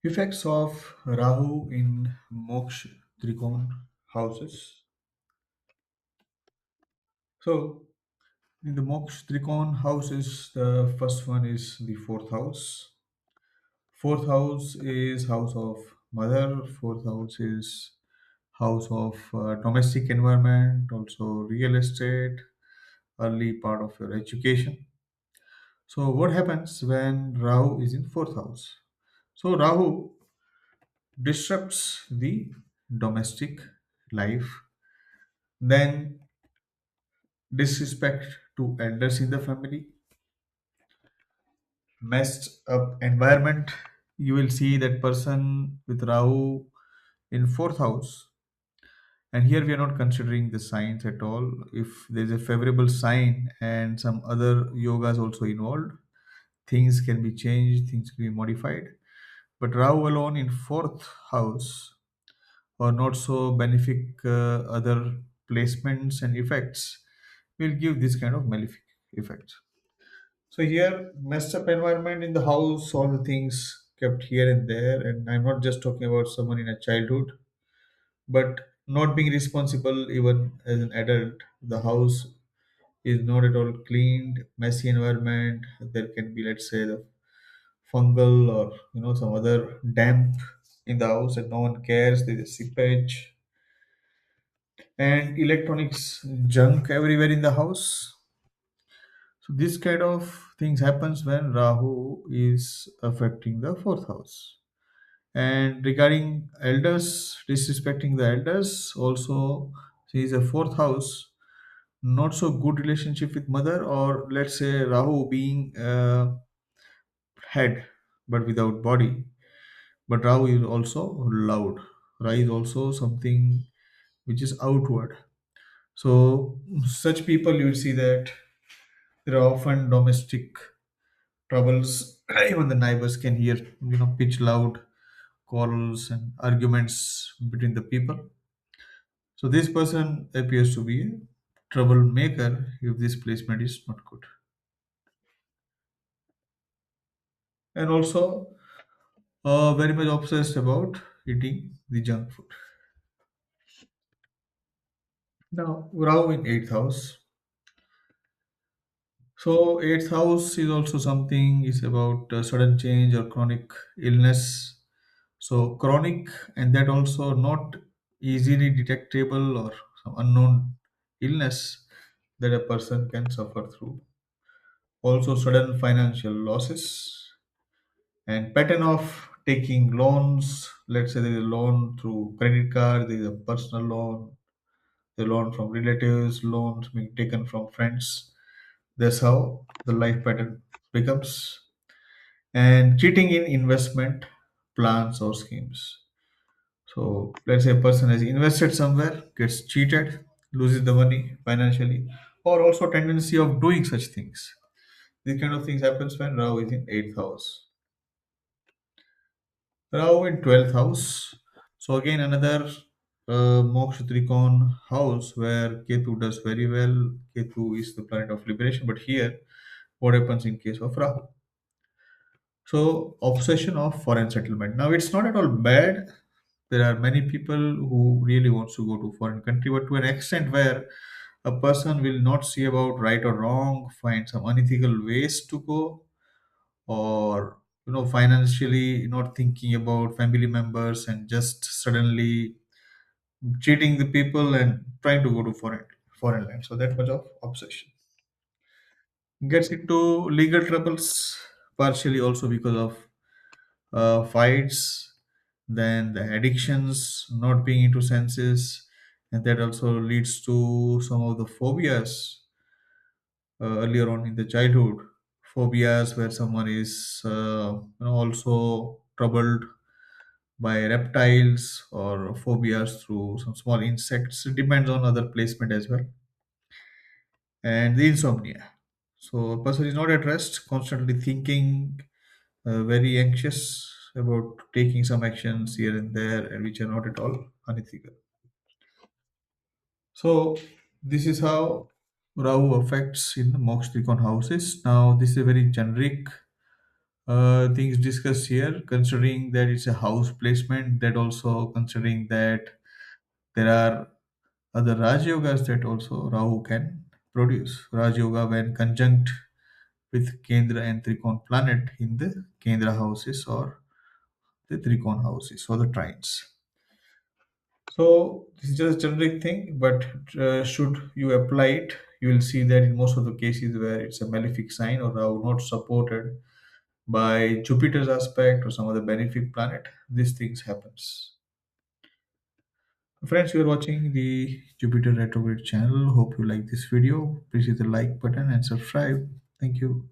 Effects of Rahu in Moksha Trikon houses. So, in the Moksha Trikon houses, the first one is the fourth house. Fourth house is house of mother. Fourth house is house of domestic environment, also real estate, early part of your education. So, what happens when Rahu is in fourth house? So, Rahu disrupts the domestic life, then disrespect to elders in the family, messed up environment. You will see that person with Rahu in fourth house. And here we are not considering the signs at all. If there's a favorable sign and some other yogas also involved, things can be changed, things can be modified. But Rahu alone in fourth house or not so benefic other placements and effects will give this kind of malefic effect. So here, messed up environment in the house, all the things kept here and there, and I'm not just talking about someone in a childhood, but not being responsible even as an adult. The house is not at all cleaned, messy environment. There can be, let's say, the fungal or some other damp in the house, and no one cares. There's a seepage and electronics junk everywhere in the house. So this kind of things happens when Rahu is affecting the fourth house. And regarding elders, disrespecting the elders, also is a fourth house, not so good relationship with mother, or let's say Rahu being head but without body. But Rahu is also loud. Ra is also something which is outward. So such people you will see that there are often domestic troubles. Even the neighbors can hear, pitch loud quarrels and arguments between the people. So this person appears to be a troublemaker if this placement is not good. And also very much obsessed about eating the junk food. Now, Rahu in eighth house. So eighth house is also something is about sudden change or chronic illness. So chronic and that also not easily detectable or some unknown illness that a person can suffer through. Also sudden financial losses and pattern of taking loans. Let's say there is a loan through credit card, there is a personal loan, the loan from relatives, loans being taken from friends. That's how the life pattern becomes. And cheating in investment plans or schemes. So let's say a person has invested somewhere, gets cheated, loses the money financially, or also tendency of doing such things. These kind of things happens when Rahu is in eighth house. Rahu in 12th house. So again another Moksha Trikon house where Ketu does very well. Ketu is the planet of liberation, but here what happens in case of Rahu? So obsession of foreign settlement. Now it's not at all bad. There are many people who really wants to go to foreign country, but to an extent where a person will not see about right or wrong, find some unethical ways to go, or financially not thinking about family members and just suddenly cheating the people and trying to go to foreign land. So that much of obsession gets into legal troubles, partially also because of fights, then the addictions, not being into senses, and that also leads to some of the phobias earlier on in the childhood. Phobias where someone is also troubled by reptiles or phobias through some small insects. It depends on other placement as well. And the insomnia. So a person is not at rest, constantly thinking, very anxious about taking some actions here and there, and which are not at all unethical. So this is how Rahu affects in the Moksha Trikon houses. Now this is a very generic things discussed here, considering that it's a house placement, that also considering that there are other Raj Yogas that also Rahu can produce. Raj Yoga when conjunct with Kendra and Trikon planet in the Kendra houses or the Trikon houses or the trines. So this is just a generic thing, but should you apply it, you will see that in most of the cases where it's a malefic sign or Rahu not supported by Jupiter's aspect or some other benefic planet, these things happens. Friends, you are watching the Jupiter retrograde channel. Hope you like this video. Please hit the like button and subscribe. Thank you.